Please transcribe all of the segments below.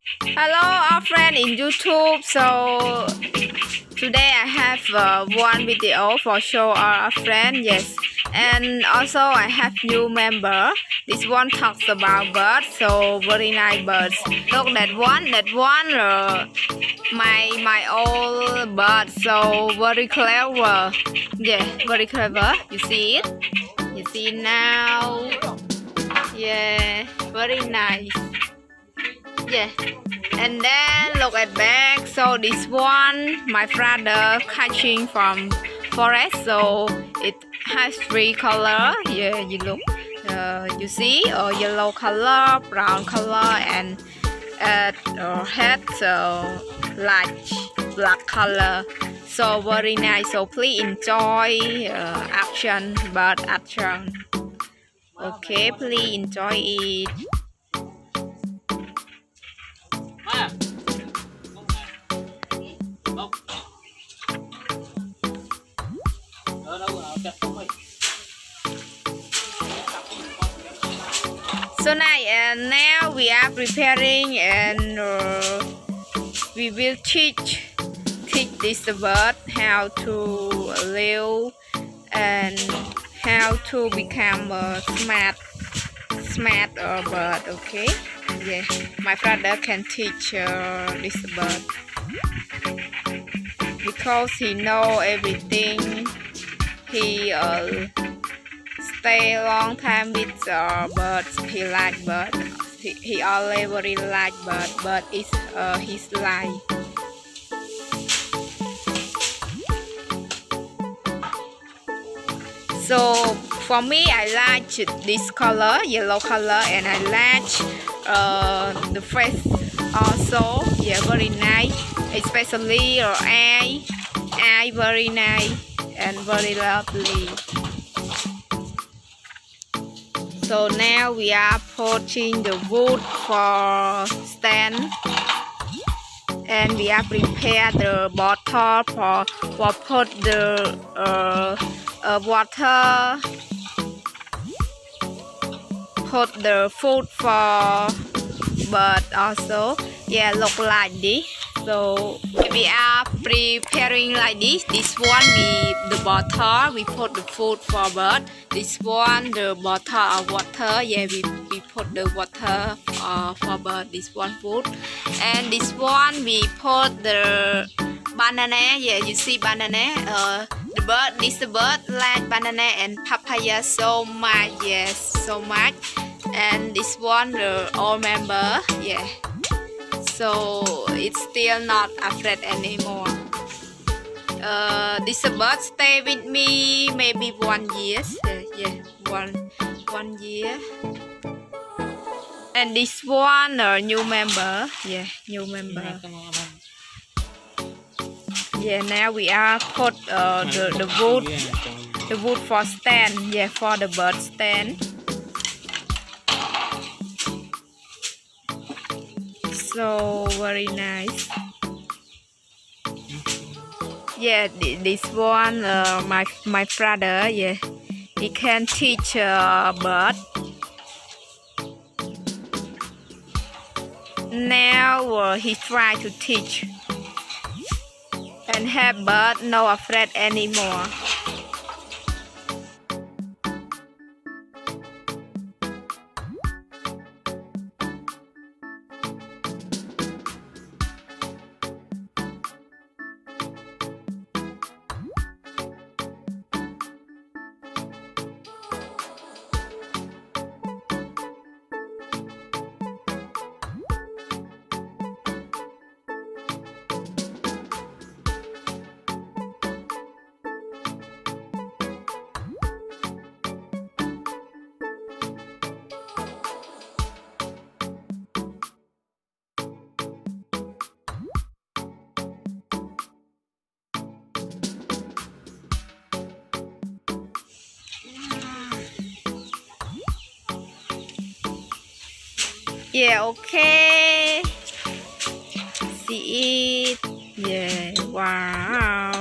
Hello, our friend in YouTube. So today I have one video for show our friend. Yes, and also I have new member. This one talks about birds. So very nice birds. Look that one. That one. My old bird. So very clever. Yeah, very clever. You see it? You see it now? Yeah, very nice. Yeah, and then look at back. So this one my brother catching from forest, so it has three color. Yeah, you look, you see, yellow color, brown color, and head, so large black color. So very nice. So please enjoy action, bird action. Okay, please enjoy it. So now we are preparing, and we will teach this bird how to live and how to become a smart bird. Okay, yeah, my brother can teach this bird because he know everything. He stay a long time with birds. He like birds. He always very like bird. Bird is his life. So for me, I like this color, yellow color, and I like the face also. Yeah, very nice. Especially eye very nice and very lovely. So now we are putting the wood for stand, and we are prepare the bottle for put the water, put the food for bird also. Yeah, look like this. So we are preparing like this. This one the bottle we put the food for bird. This one the bottle of water. Yeah, we put the water for bird. This one food, and this one we put the banana. Yeah, you see banana. This bird like banana and papaya so much. Yes, so much. And this one the old member. Yeah. So it's still not afraid anymore. This bird stay with me maybe 1 year. Yeah, one year. And this one new member. Yeah, new member. Yeah, now we are put the wood for stand. Yeah, for the bird stand. So very nice. Yeah, this one my brother. Yeah, he can teach bird. Now he try to teach and have bird no afraid anymore. Yeah, okay. See it. Yeah, wow.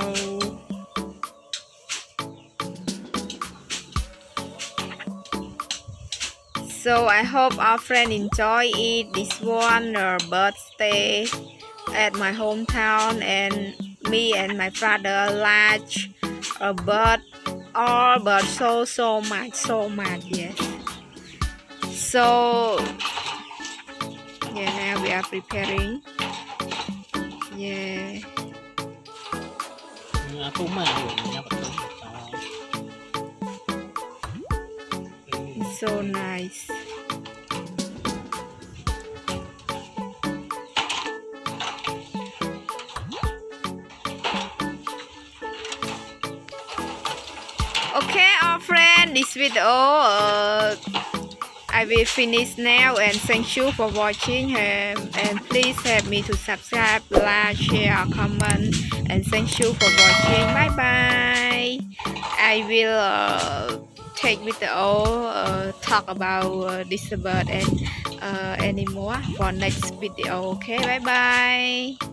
So I hope our friend enjoy it. This one birthday at my hometown, and me and my father large a bird, all but so much, yes. So yeah, now we are preparing. Yeah, Aku mah ya betul. it's so nice. Okay, our friend, this video I will finish now, and thank you for watching, and please help me to subscribe, like, share, comment, and thank you for watching. Bye bye. I will take video talk about this bird and anymore for next video. Okay, bye bye.